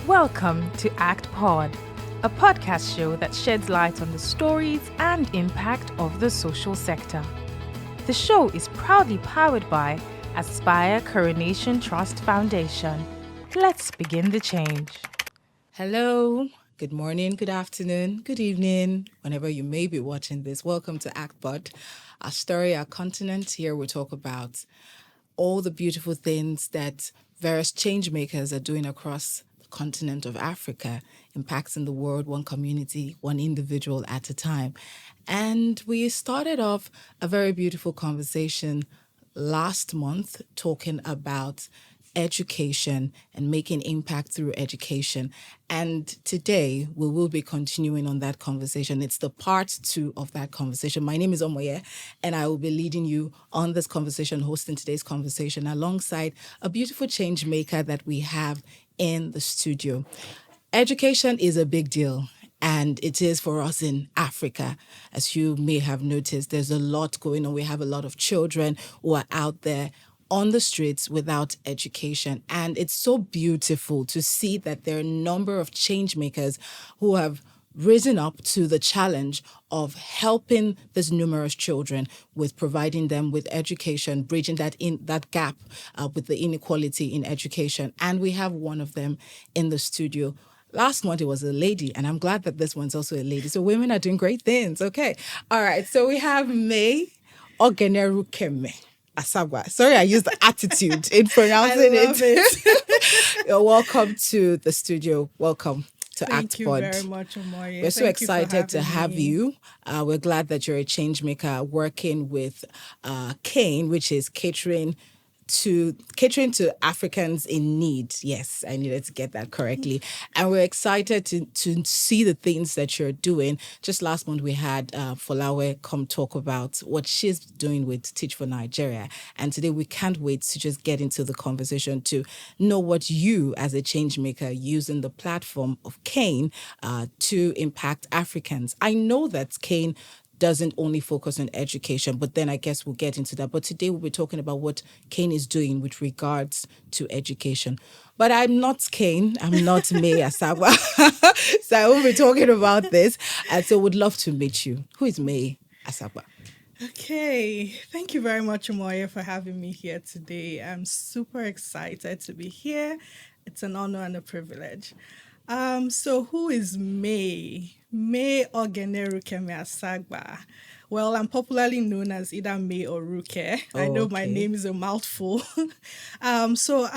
Welcome to ACTPod, a podcast show that sheds light on the stories and impact of the social sector. The show is proudly powered by Aspire Coronation Trust Foundation. Let's begin the change. Hello, good morning, good afternoon, good evening, whenever you may be watching this. Welcome to ACTPod, our story, our continent. Here we talk about all the beautiful things that various change makers are doing across the continent of Africa, impacting the world, one community, one individual at a time. And we started off a very beautiful conversation last month talking about education and making impact through education. And today we will be continuing on that conversation. It's the part 2 of that conversation. My name is Omoye, and I will be leading you on this conversation, hosting today's conversation alongside a beautiful change maker that we have in the studio. Education is a big deal. And it is for us in Africa. As you may have noticed, there's a lot going on. We have a lot of children who are out there on the streets without education. And it's so beautiful to see that there are a number of change makers who have risen up to the challenge of helping these numerous children with providing them with education, bridging that gap with the inequality in education. And we have one of them in the studio. Last month, it was a lady, and I'm glad that this one's also a lady. So women are doing great things. Okay. All right. So we have May Oghenerukeme Asagba. Sorry, I used the attitude in pronouncing it. You're welcome to the studio. Welcome to ACTPod. Thank you very much, Omoye. We're so excited to have you. We're glad that you're a change maker working with CAIN, which is catering to Africans in need. Yes, I needed to get that correctly. And we're excited to see the things that you're doing. Just last month, we had Folawe come talk about what she's doing with Teach for Nigeria. And today, we can't wait to just get into the conversation to know what you, as a change maker, using the platform of CAIN to impact Africans. I know that CAIN doesn't only focus on education, but then I guess we'll get into that. But today we'll be talking about what CAIN is doing with regards to education. But I'm not CAIN. I'm not May Asagba. So I won't be talking about this. And so would love to meet you. Who is May Asagba? Okay. Thank you very much, Omoye, for having me here today. I'm super excited to be here. It's an honor and a privilege. So who is May? May Oghenerukeme Asagba. Well, I'm popularly known as either May or Ruke. I know my name is a mouthful. So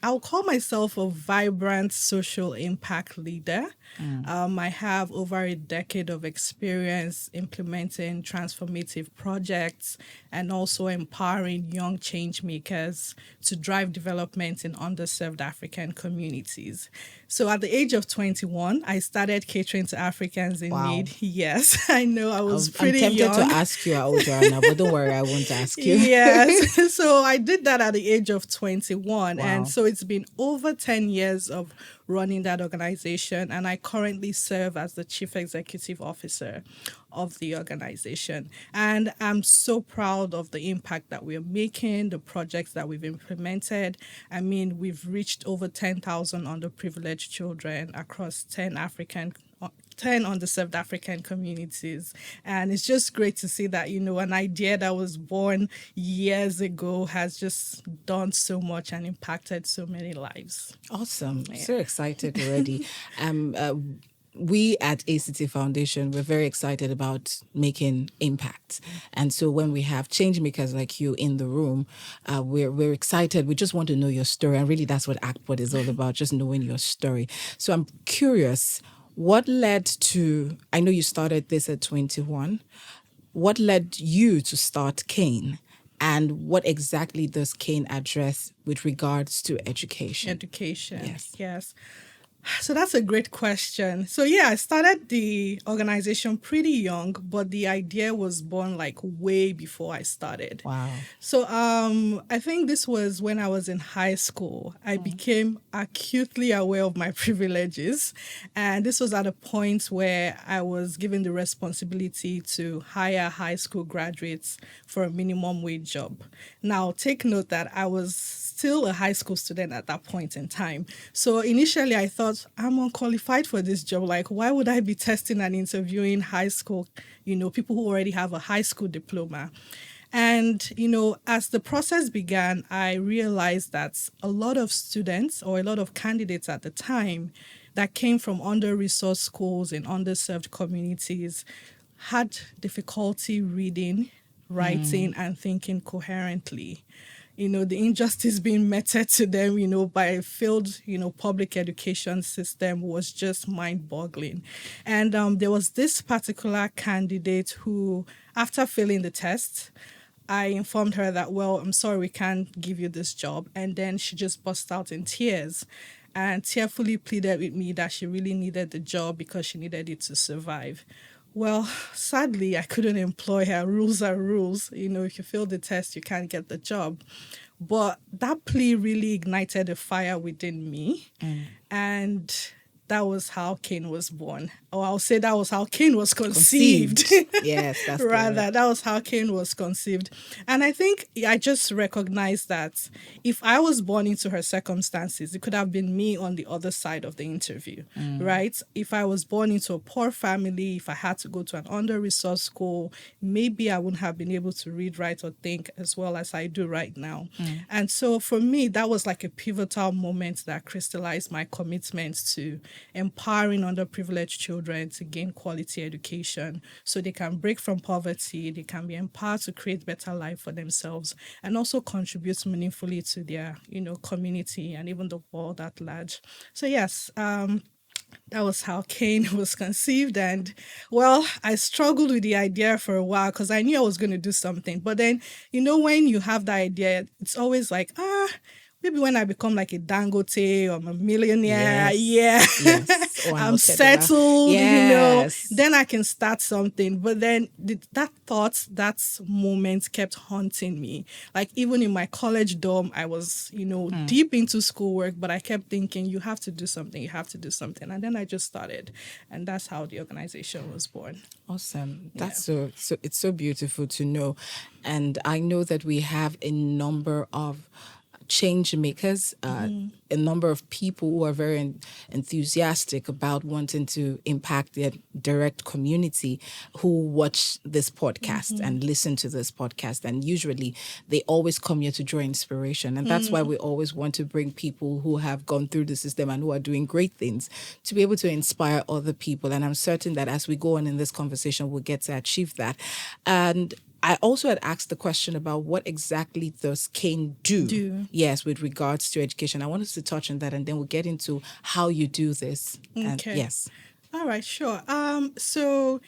I'll call myself a vibrant social impact leader. I have over a decade of experience implementing transformative projects and also empowering young change makers to drive development in underserved African communities. So at the age of 21, I started catering to Africans in need. Yes, I know I was pretty young. I'm tempted to ask you how old you are now, but don't worry, I won't ask you. Yes. So I did that at the age of 21. Wow. And so it's been over 10 years of running that organization, and I currently serve as the Chief Executive Officer of the organization. And I'm so proud of the impact that we're making, the projects that we've implemented. I mean, we've reached over 10,000 underprivileged children across 10 underserved African communities. And it's just great to see that, an idea that was born years ago has just done so much and impacted so many lives. Awesome. Yeah. So excited already. We at ACT Foundation, we're very excited about making impact. And so when we have change makers like you in the room, we're excited. We just want to know your story. And really, that's what ACTPod is all about, just knowing your story. So I'm curious, what led to, I know you started this at 21. What led you to start CAIN? And what exactly does CAIN address with regards to education? Education, yes. So that's a great question. So yeah, I started the organization pretty young, but the idea was born like way before I started. Wow. So I think this was when I was in high school. I became acutely aware of my privileges, and this was at a point where I was given the responsibility to hire high school graduates for a minimum wage job. Now, take note that I was still a high school student at that point in time. So initially I thought I'm unqualified for this job. Like, why would I be testing and interviewing high school, people who already have a high school diploma? And, as the process began, I realized that a lot of students or a lot of candidates at the time that came from under-resourced schools in underserved communities had difficulty reading, writing, and thinking coherently. The injustice being meted to them, by a failed, public education system was just mind-boggling. And there was this particular candidate who, after failing the test, I informed her that, well, I'm sorry, we can't give you this job. And then she just burst out in tears and tearfully pleaded with me that she really needed the job because she needed it to survive. Well, sadly, I couldn't employ her. Rules are rules. If you fail the test, you can't get the job. But that plea really ignited a fire within me. And that was how CAIN was born. Or I'll say that was how CAIN was conceived. Yes, that's Rather, that was how CAIN was conceived. And I think I just recognized that if I was born into her circumstances, it could have been me on the other side of the interview, right? If I was born into a poor family, if I had to go to an under-resourced school, maybe I wouldn't have been able to read, write, or think as well as I do right now. And so for me, that was like a pivotal moment that crystallized my commitment to empowering underprivileged children to gain quality education so they can break from poverty, they can be empowered to create better life for themselves, and also contribute meaningfully to their, community and even the world at large. So yes, that was how CAIN was conceived. And well, I struggled with the idea for a while because I knew I was going to do something. But then, when you have the idea, it's always like, maybe when I become like a Dangote or I'm a millionaire, Yes. Or I'm whatever. settled, Yes. then I can start something. But then that thought, that moment kept haunting me. Like even in my college dorm, I was, deep into schoolwork, but I kept thinking, you have to do something, you have to do something. And then I just started. And that's how the organization was born. Awesome. That's so it's so beautiful to know. And I know that we have a number of change makers, a number of people who are very enthusiastic about wanting to impact their direct community who watch this podcast and listen to this podcast. And usually they always come here to draw inspiration. And that's why we always want to bring people who have gone through the system and who are doing great things to be able to inspire other people. And I'm certain that as we go on in this conversation, we'll get to achieve that. And I also had asked the question about what exactly does CAIN do? Yes, with regards to education. I wanted to touch on that and then we'll get into how you do this. And Okay. yes. All right, sure. So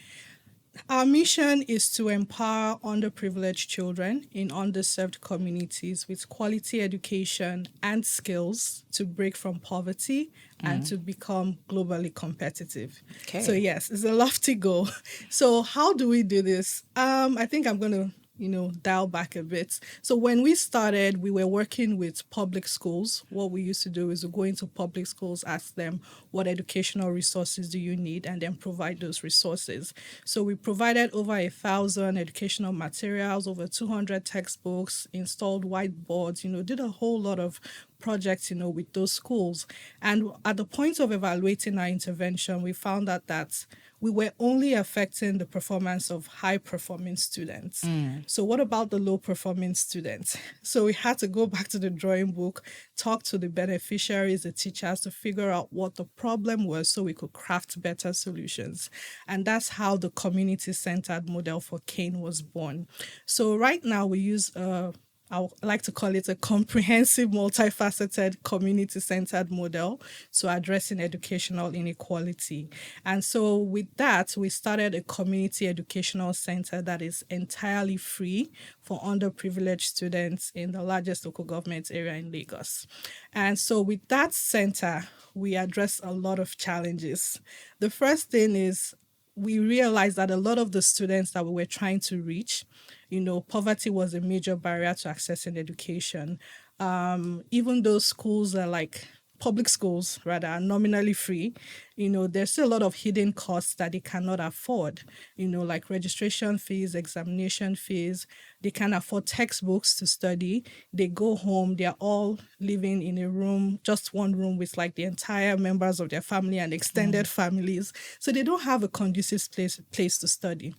our mission is to empower underprivileged children in underserved communities with quality education and skills to break from poverty and to become globally competitive. Okay. So yes, it's a lofty goal. So how do we do this? I think I'm going to dial back a bit. So when we started, we were working with public schools. What we used to do is we go into public schools, ask them, what educational resources do you need? And then provide those resources. So we provided over 1,000 educational materials, over 200 textbooks, installed whiteboards, did a whole lot of projects, with those schools. And at the point of evaluating our intervention, we found out that we were only affecting the performance of high-performing students. So what about the low-performing students? So we had to go back to the drawing book, talk to the beneficiaries, the teachers, to figure out what the problem was so we could craft better solutions. And that's how the community-centered model for CAIN was born. So right now we use I like to call it a comprehensive, multifaceted, community-centered model to addressing educational inequality. And so with that, we started a community educational center that is entirely free for underprivileged students in the largest local government area in Lagos. And so with that center, we address a lot of challenges. The first thing is we realized that a lot of the students that we were trying to reach, poverty was a major barrier to accessing education. Even though schools are like public schools, rather, are nominally free, there's still a lot of hidden costs that they cannot afford, like registration fees, examination fees. They can't afford textbooks to study. They go home, they're all living in a room, just one room with like the entire members of their family and extended families. So they don't have a conducive place to study.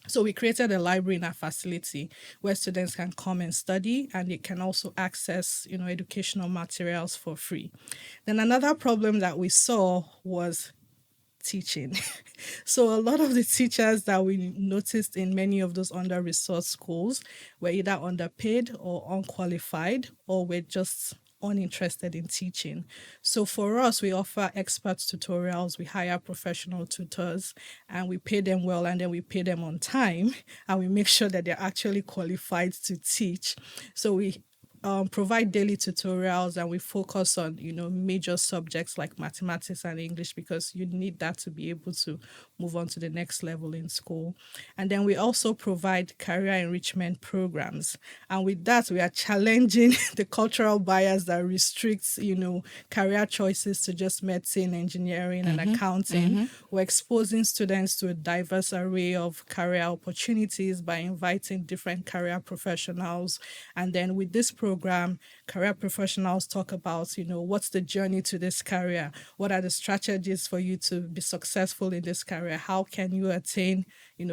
So we created a library in our facility where students can come and study, and they can also access, educational materials for free. Then another problem that we saw was teaching. So a lot of the teachers that we noticed in many of those under-resourced schools were either underpaid or unqualified, or were just uninterested in teaching. So for us, we offer expert tutorials, we hire professional tutors, and we pay them well, and then we pay them on time, and we make sure that they're actually qualified to teach. So we provide daily tutorials, and we focus on major subjects like mathematics and English, because you need that to be able to move on to the next level in school. And then we also provide career enrichment programs, and with that we are challenging the cultural bias that restricts career choices to just medicine, engineering, and accounting. We're exposing students to a diverse array of career opportunities by inviting different career professionals. And then with this program, career professionals talk about, what's the journey to this career? What are the strategies for you to be successful in this career? How can you attain,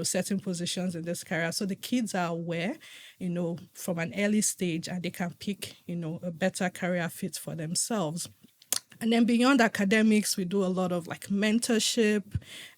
certain positions in this career? So the kids are aware, from an early stage, and they can pick, a better career fit for themselves. And then beyond academics, we do a lot of like mentorship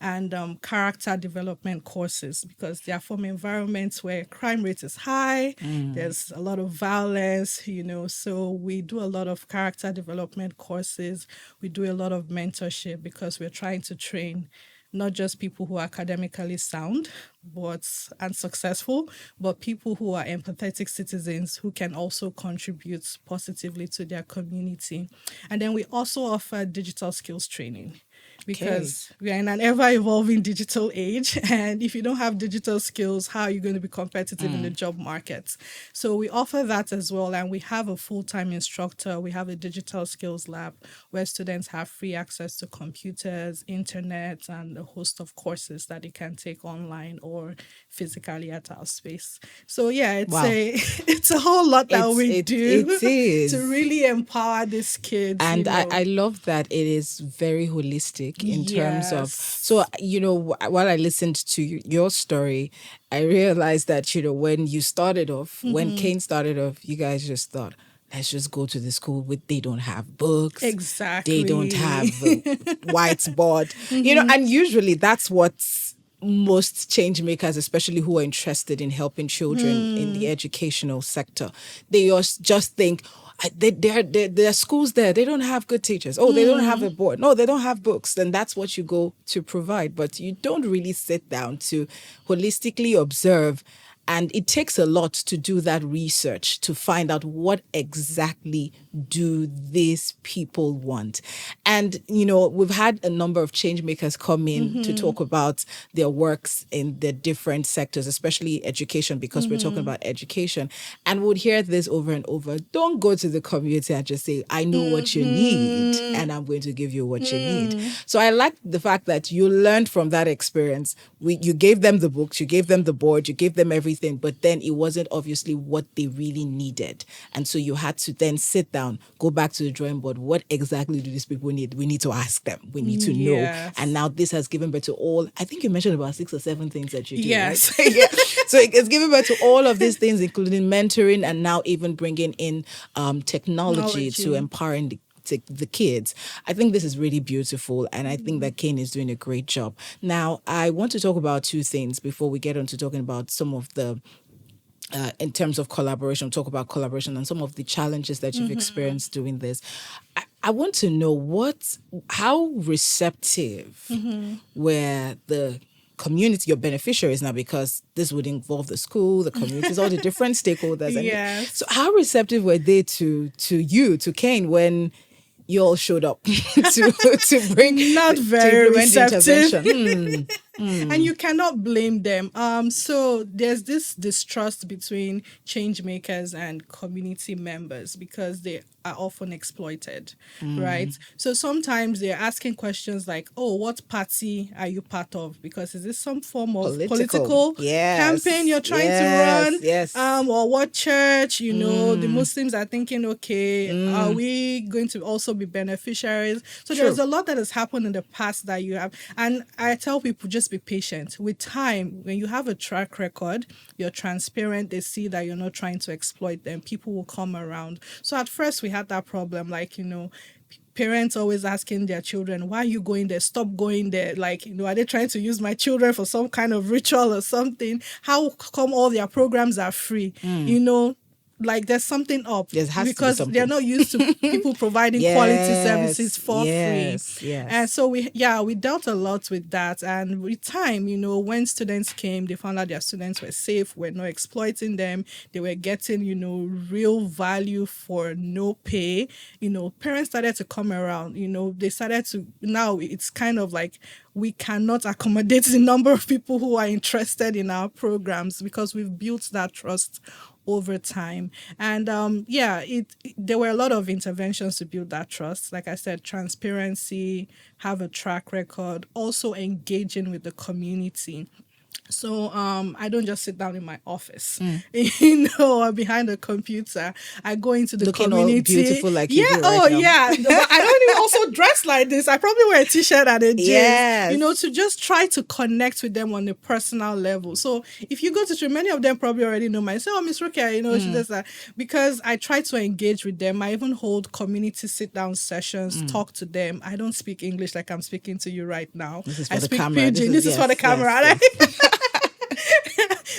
and character development courses, because they are from environments where crime rate is high. There's a lot of violence, so we do a lot of character development courses. We do a lot of mentorship, because we're trying to train not just people who are academically sound and successful, but people who are empathetic citizens who can also contribute positively to their community. And then we also offer digital skills training, because we are in an ever-evolving digital age. And if you don't have digital skills, how are you going to be competitive in the job market? So we offer that as well. And we have a full-time instructor. We have a digital skills lab where students have free access to computers, internet, and a host of courses that they can take online or physically at our space. So yeah, it's a whole lot that we do to really empower these kids. And I love that it is very holistic in terms of, so, while I listened to your story, I realized that, when you started off, when CAIN started off, you guys just thought, let's just go to the school they don't have books. Exactly. They don't have a whiteboard, and usually that's what's most change makers, especially who are interested in helping children in the educational sector, they just think, there are schools there, they don't have good teachers. Oh, they don't have a board. No, they don't have books. Then that's what you go to provide. But you don't really sit down to holistically observe. And it takes a lot to do that research to find out what exactly do these people want. And, we've had a number of change makers come in to talk about their works in the different sectors, especially education, because we're talking about education. And we'd hear this over and over. Don't go to the community and just say, I know what you need, and I'm going to give you what you need. So I like the fact that you learned from that experience. You gave them the books, you gave them the board, you gave them everything, but then it wasn't obviously what they really needed. And so you had to then sit down, go back to the drawing board. What exactly do these people need? We need to ask them. We need to know. And now this has given birth to all, I think you mentioned about 6 or 7 things that you do, yes. Right? Yeah. So it's given birth to all of these things, including mentoring, and now even bringing in technology to empowering the kids. I think this is really beautiful, and I think that CAIN is doing a great job. Now, I want to talk about 2 things before we get on to talking about some of the in terms of collaboration, talk about collaboration and some of the challenges that you've experienced doing this. I want to know how receptive were the community, your beneficiaries now, because this would involve the school, the communities, all the different stakeholders. Yes. So how receptive were they to CAIN, when you all showed up to bring Not to very implement the receptive. intervention? And you cannot blame them. So there's this distrust between change makers and community members because they are often exploited, right? So sometimes they're asking questions like, "Oh, what party are you part of? Because is this some form of political Yes. campaign you're trying to Yes. run? Yes. Or what church? You know, the Muslims are thinking, okay, are we going to also be beneficiaries?" So True. there's a lot that has happened in the past that you have, and I tell people just be patient. With time, when you have a track record, you're transparent, they see that you're not trying to exploit them, people will come around. So at first we had that problem, like, parents always asking their children, "Why are you going there? Stop going there." Like, are they trying to use my children for some kind of ritual or something? How come all their programs are free? Like there's something up, There has to be because something. they're not used to people providing quality services for free. Yes. And so we dealt a lot with that. And with time, when students came, they found out their students were safe, we're not exploiting them, they were getting, real value for no pay. Parents started to come around, they started to, now it's kind of like we cannot accommodate the number of people who are interested in our programs because we've built that trust over time. And there were a lot of interventions to build that trust. Like I said, transparency, have a track record, also engaging with the community. So I don't just sit down in my office, or behind a computer. I go into the Looking community. all beautiful like you do right now. Yeah. But I don't even also dress like this. I probably wear a t-shirt and a jeans. Yes. To just try to connect with them on a personal level. So if you go to church, many of them probably already know myself. "Oh, Miss Rukia, she does that." Because I try to engage with them. I even hold community sit-down sessions, talk to them. I don't speak English like I'm speaking to you right now. This is for I the speak camera. Pidgin. This is for the camera. Yes.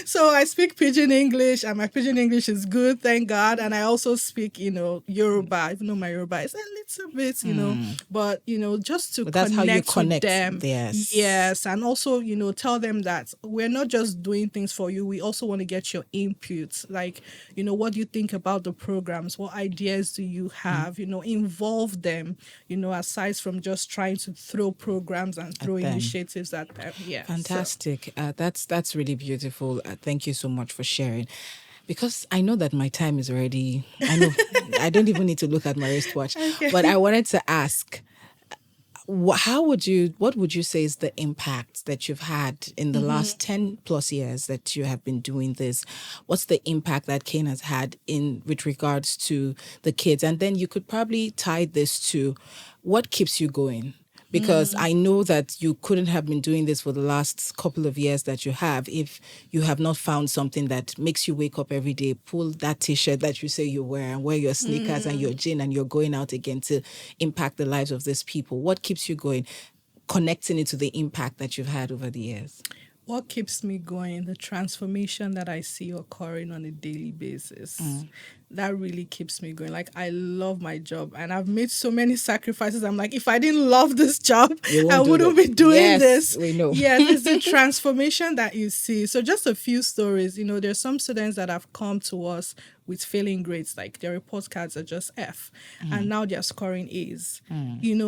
So I speak Pidgin English, and my Pidgin English is good, thank God. And I also speak, Yoruba, even though my Yoruba is a little bit, but, just to That's how you connect with them. Yes. Yes. And also, tell them that we're not just doing things for you. We also want to get your input. Like, what do you think about the programs? What ideas do you have? Involve them, aside from just trying to throw programs and throw initiatives at them. Yeah. Fantastic. That's really beautiful. Thank you so much for sharing. Because I know that my time is already, I know, I don't even need to look at my wristwatch. Okay. But I wanted to ask, what would you say is the impact that you've had in the last 10 plus years that you have been doing this? What's the impact that CAIN has had with regards to the kids? And then you could probably tie this to what keeps you going. Because I know that you couldn't have been doing this for the last couple of years that you have if you have not found something that makes you wake up every day, pull that t-shirt that you say you wear and wear your sneakers and your jean, and you're going out again to impact the lives of these people. What keeps you going? Connecting it to the impact that you've had over the years. What keeps me going? The transformation that I see occurring on a daily basis. That really keeps me going. Like, I love my job and I've made so many sacrifices. I'm like, if I didn't love this job, I wouldn't be doing this. We know. Yes, it's the transformation that you see. So just a few stories. There's some students that have come to us with failing grades, like their report cards are just F, and now they're scoring A's.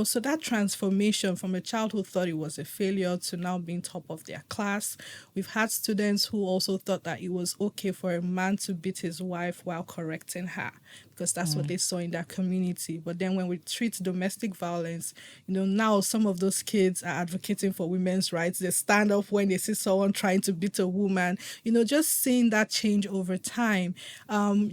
So that transformation from a child who thought it was a failure to now being top of their class. We've had students who also thought that it was okay for a man to beat his wife while correcting her, because that's what they saw in their community. But then when we treat domestic violence, now some of those kids are advocating for women's rights. They stand up when they see someone trying to beat a woman. Just seeing that change over time.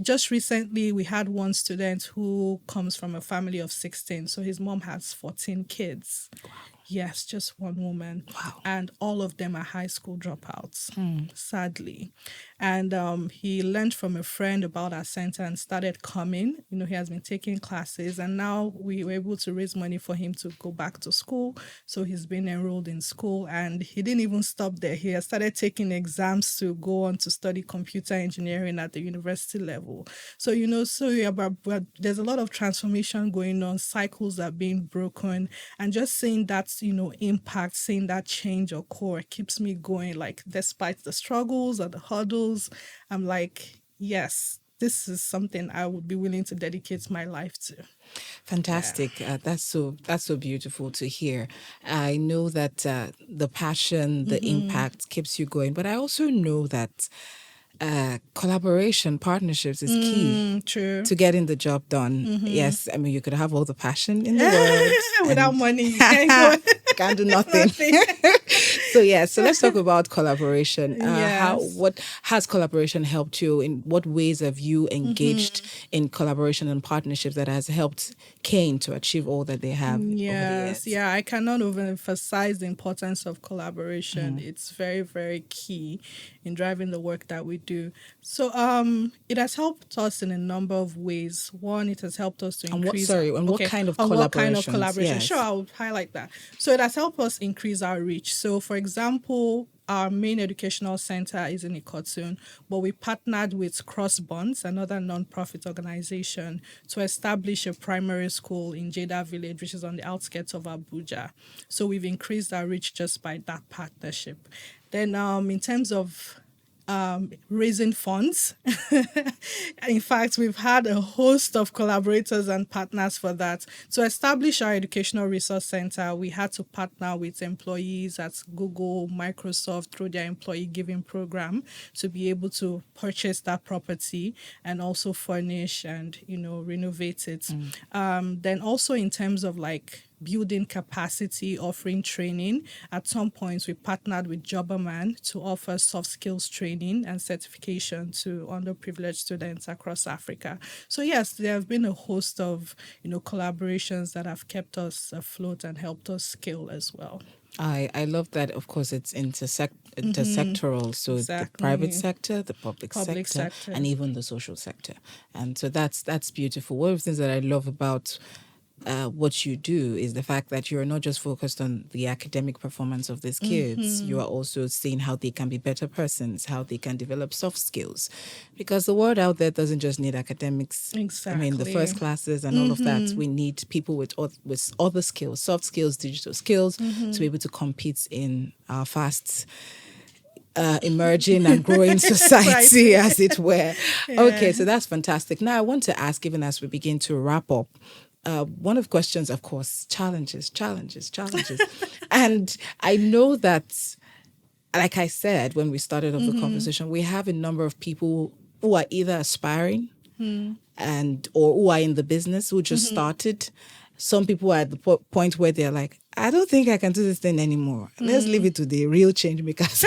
Just recently, we had one student who comes from a family of 16. So his mom has 14 kids. Wow. Yes, just one woman. Wow. And all of them are high school dropouts, sadly. And he learned from a friend about our center and started coming. He has been taking classes, and now we were able to raise money for him to go back to school. So he's been enrolled in school, and he didn't even stop there. He has started taking exams to go on to study computer engineering at the university level. So, but there's a lot of transformation going on. Cycles are being broken, and just seeing that, impact, seeing that change occur keeps me going. Like, despite the struggles or the hurdles, I'm like, yes, this is something I would be willing to dedicate my life to. Fantastic. That's so beautiful to hear. I know that the passion, the impact keeps you going, but I also know that collaboration, partnerships is key True. to getting the job done. Yes, I mean, you could have all the passion in the world. Without money, you can't go. Can't do nothing. So let's talk about collaboration. Yes. What has collaboration helped you? In what ways have you engaged in collaboration and partnerships that has helped CAIN to achieve all that they have? Yes, I cannot overemphasize the importance of collaboration. It's very, very key in driving the work that we do. So it has helped us in a number of ways. One, it has helped us to increase... what kind of collaboration? Yes. Sure, I'll highlight that. So it has helped us increase our reach. So, for example, our main educational center is in Ikotun, but we partnered with Cross Bonds, another non-profit organization, to establish a primary school in Jeda Village, which is on the outskirts of Abuja. So we've increased our reach just by that partnership. Then in terms of raising funds. In fact, we've had a host of collaborators and partners for that. To establish our educational resource center, we had to partner with employees at Google, Microsoft through their employee giving program to be able to purchase that property and also furnish and, renovate it. Then also in terms of building capacity, offering training. At some points, we partnered with Jobberman to offer soft skills training and certification to underprivileged students across Africa. So yes, there have been a host of, collaborations that have kept us afloat and helped us scale as well. I love that. Of course, it's intersectoral. So Exactly. The private sector, the public sector, and even the social sector. And so that's beautiful. One of the things that I love about what you do is the fact that you're not just focused on the academic performance of these kids. You are also seeing how they can be better persons, how they can develop soft skills, because the world out there doesn't just need academics. Exactly. I mean, the first classes and all of that. We need people with other skills, soft skills, digital skills, to be able to compete in our fast emerging and growing society, as it were. Yeah. Okay, so that's fantastic. Now I want to ask, even as we begin to wrap up, one of the questions, of course, challenges. And I know that, like I said, when we started off the conversation, we have a number of people who are either aspiring or who are in the business, who just started. Some people are at the point where they're like, I don't think I can do this thing anymore. Let's leave it to the real change makers.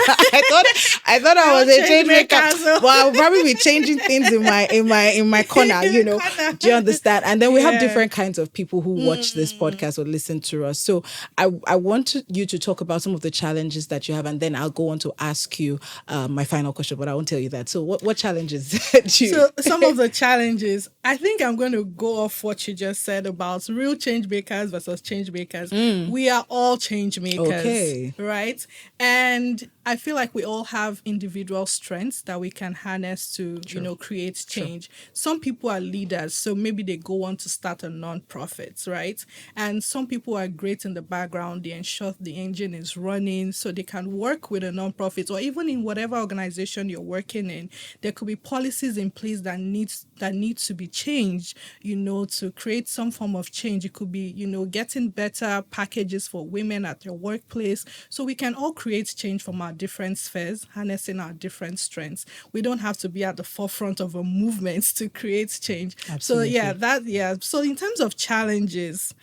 I thought I was a change maker. Well, I'll probably be changing things in my corner, Do you understand? And then we have different kinds of people who watch this podcast or listen to us. So I want you to talk about some of the challenges that you have, and then I'll go on to ask you my final question, but I won't tell you that. So what challenges did you? So some of the challenges, I think I'm going to go off what you just said about real change makers versus change makers. We are all change makers, right? And I feel like we all have individual strengths that we can harness to, create change. Some people are leaders, so maybe they go on to start a non-profit, right? And some people are great in the background. They ensure the engine is running, so they can work with a non-profit, or even in whatever organization you're working in. There could be policies in place that need to be changed, to create some form of change. It could be, getting better packages for women at your workplace. So we can all create change from our different spheres, harnessing our different strengths. We don't have to be at the forefront of a movement to create change. Absolutely. So So in terms of challenges,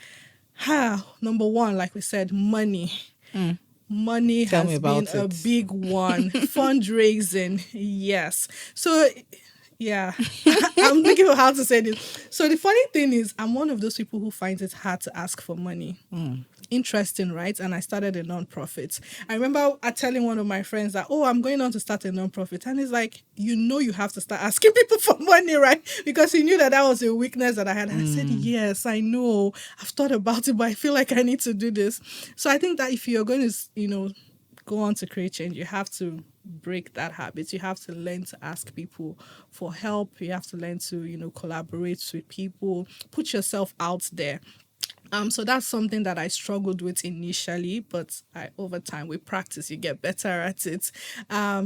number one, like we said, money. Money has been a big one. Fundraising, yes. So Yeah, I'm thinking of how to say this. So the funny thing is, I'm one of those people who finds it hard to ask for money. Interesting, right? And I started a non-profit. I remember telling one of my friends that, oh, I'm going on to start a non-profit. And he's like, you have to start asking people for money, right? Because he knew that was a weakness that I had. And I said, yes, I know. I've thought about it, but I feel like I need to do this. So I think that if you're going to, go on to create change, you have to break that habit. You have to learn to ask people for help. You have to learn to, collaborate with people, put yourself out there. So that's something that I struggled with initially, but over time with practice, you get better at it.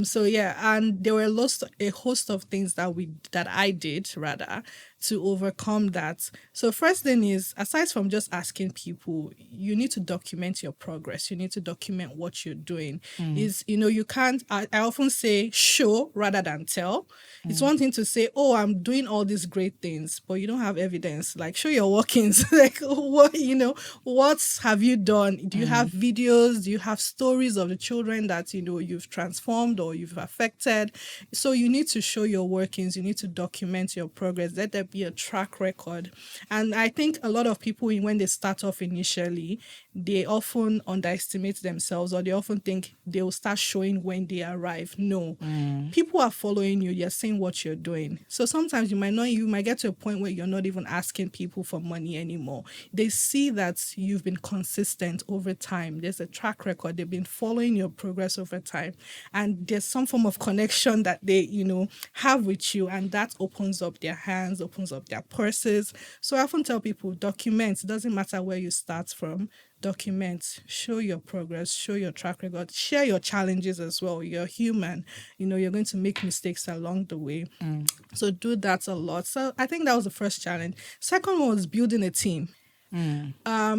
So yeah, and there were a host of things that I did rather to overcome that. So first thing is, aside from just asking people, you need to document your progress. You need to document what you're doing. You can't. I often say show rather than tell. It's one thing to say, oh, I'm doing all these great things, but you don't have evidence. Like, show your workings. Like, what have you done? Do you have videos? Do you have stories of the children that, you've transformed or you've affected? So you need to show your workings. You need to document your progress. Let there be a track record. And I think a lot of people, when they start off initially, they often underestimate themselves, or they often think they'll start showing when they arrive. No, people are following you. You're seeing what you're doing. So sometimes you might get to a point where you're not even asking people for money anymore. They see that you've been consistent over time. There's a track record. They've been following your progress over time. And there's some form of connection that they, have with you. And that opens up their hands, opens up their purses. So I often tell people, document. It doesn't matter where you start from. Document, show your progress, show your track record, share your challenges as well. You're human, you're going to make mistakes along the way. So do that a lot. So I think that was the first challenge. Second one was building a team.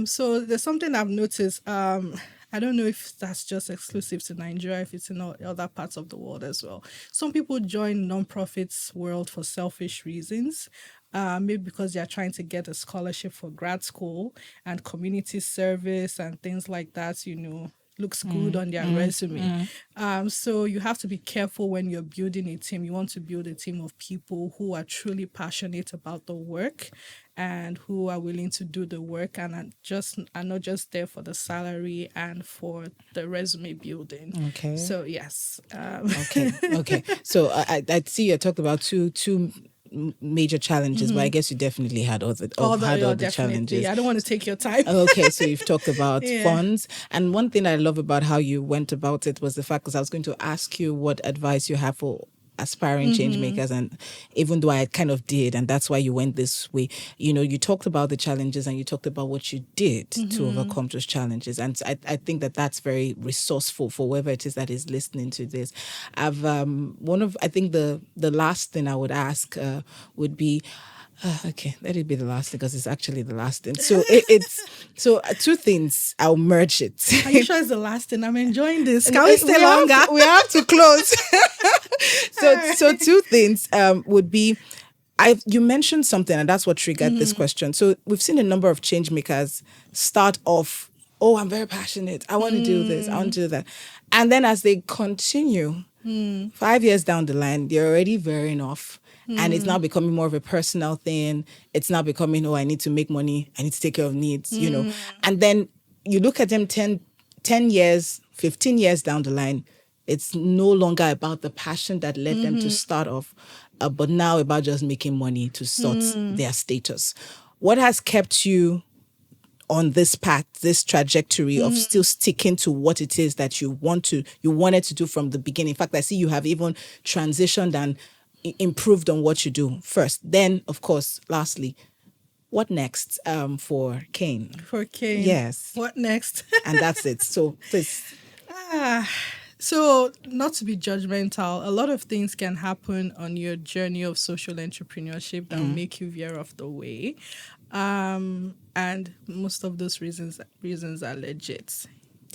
So there's something I've noticed. I don't know if that's just exclusive to Nigeria, if it's in other parts of the world as well. Some people join non-profits world for selfish reasons. Maybe because they're trying to get a scholarship for grad school and community service and things like that, looks good on their resume. So you have to be careful when you're building a team. You want to build a team of people who are truly passionate about the work and who are willing to do the work and are not just there for the salary and for the resume building. Okay. So yes. Okay. So I see you talked about two major challenges, but I guess you definitely had other challenges. I don't want to take your time. Okay, so you've talked about funds, and one thing I love about how you went about it was the fact, because I was going to ask you what advice you have for aspiring change makers, and even though I kind of did, and that's why you went this way, you talked about the challenges and you talked about what you did to overcome those challenges, and I think that's very resourceful for whoever it is that is listening to this. I think the last thing I would ask would be, okay, let it be the last thing because it's actually the last thing. So two things. I'll merge it. Are you sure it's the last thing? I'm enjoying this. Can we stay longer? We have to close. So two things would be, you mentioned something, and that's what triggered this question. So we've seen a number of change makers start off, oh, I'm very passionate. I want to do this. I want to do that. And then as they continue, 5 years down the line, they're already veering off. And it's now becoming more of a personal thing. It's now becoming, I need to make money. I need to take care of needs, And then you look at them 10 years, 15 years down the line, it's no longer about the passion that led them to start off, but now about just making money to sort their status. What has kept you on this path, this trajectory of still sticking to what it is that you wanted to do from the beginning? In fact, I see you have even transitioned and improved on what you do first. Then, of course, lastly, what next for CAIN? For CAIN. Yes. What next? And that's it. So please. So not to be judgmental, a lot of things can happen on your journey of social entrepreneurship that will make you veer off the way. And most of those reasons are legit.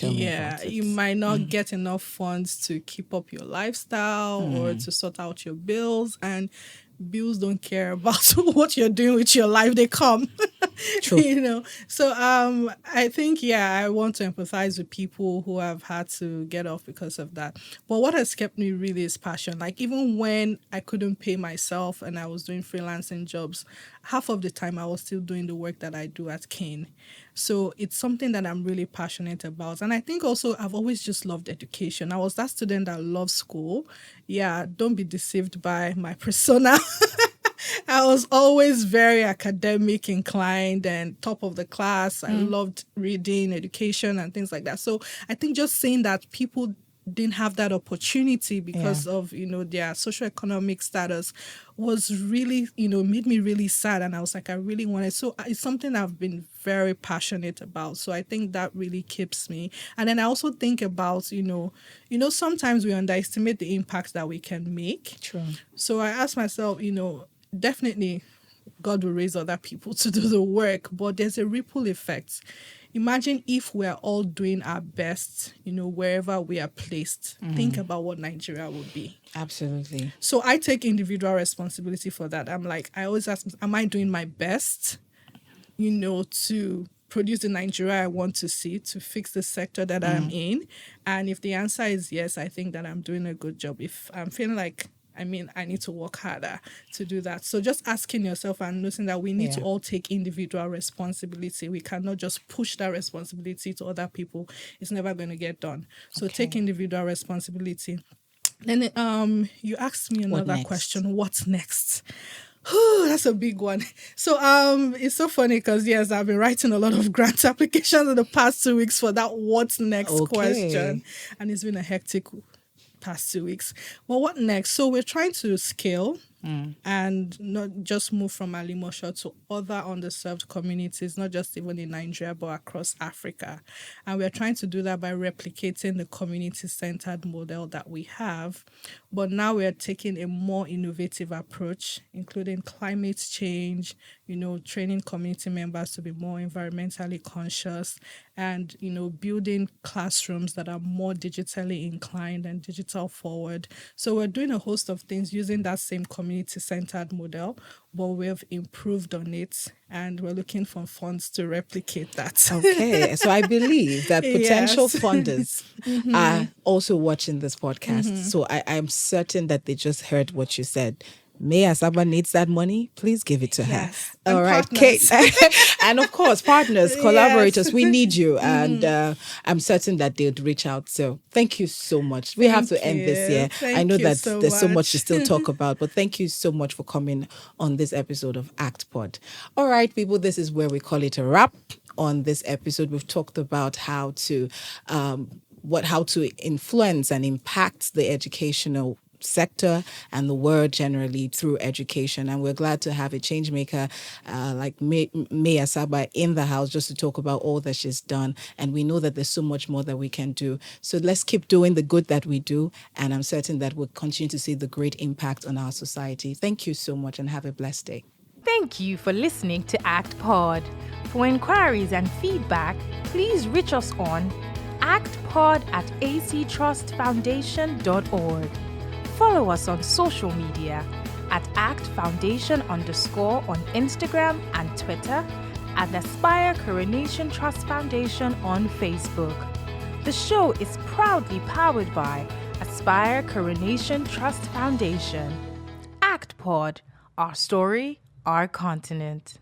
You might not get enough funds to keep up your lifestyle or to sort out your bills, and bills don't care about what you're doing with your life. They come. True. So I think, I want to empathize with people who have had to get off because of that. But what has kept me really is passion. Like, even when I couldn't pay myself and I was doing freelancing jobs, half of the time I was still doing the work that I do at CAIN. So it's something that I'm really passionate about. And I think also I've always just loved education. I was that student that loved school. Yeah, don't be deceived by my persona. I was always very academic inclined and top of the class. I loved reading, education, and things like that. So I think just saying that people didn't have that opportunity because of, their socioeconomic status was really, made me really sad. And I was like, I really wanted. So it's something I've been very passionate about. So I think that really keeps me. And then I also think about, sometimes we underestimate the impact that we can make. True. So I ask myself, definitely God will raise other people to do the work, but there's a ripple effect. Imagine if we're all doing our best, wherever we are placed. Think about what Nigeria would be. Absolutely. So I take individual responsibility for that. I'm like, I always ask, am I doing my best, to produce the Nigeria I want to see, to fix the sector that I'm in? And if the answer is yes, I think that I'm doing a good job. If I'm feeling like, I need to work harder to do that. So just asking yourself and noticing that we need to all take individual responsibility. We cannot just push that responsibility to other people. It's never going to get done. So take individual responsibility. Then you asked me another question. What's next? That's a big one. So it's so funny because I've been writing a lot of grant applications in the past 2 weeks for that what's next question. And it's been a hectic past 2 weeks. Well, what next? So we're trying to scale and not just move from Alimosho to other underserved communities, not just even in Nigeria, but across Africa. And we're trying to do that by replicating the community-centered model that we have. But now we're taking a more innovative approach, including climate change, training community members to be more environmentally conscious, and, building classrooms that are more digitally inclined and digital forward. So we're doing a host of things using that same community-centered model, but we've improved on it, and we're looking for funds to replicate that. Okay, so I believe that potential funders are also watching this podcast. So I'm certain that they just heard what you said. May Asagba needs that money, please give it to her. All right, Kate. And of course, partners, collaborators, we need you. And I'm certain that they'd reach out. So thank you so much. We have to end this here. I know that there's so much to still talk about, but thank you so much for coming on this episode of ACTPod. All right, people, this is where we call it a wrap. On this episode, we've talked about how to influence and impact the educational sector and the world generally through education. And we're glad to have a change maker like May Asagba in the house just to talk about all that she's done. And we know that there's so much more that we can do. So let's keep doing the good that we do. And I'm certain that we'll continue to see the great impact on our society. Thank you so much and have a blessed day. Thank you for listening to ACTPod. For inquiries and feedback, please reach us on actpod@actrustfoundation.org. Follow us on social media at ACTFoundation_ on Instagram and Twitter, and Aspire Coronation Trust Foundation on Facebook. The show is proudly powered by Aspire Coronation Trust Foundation. ACTPod, our story, our continent.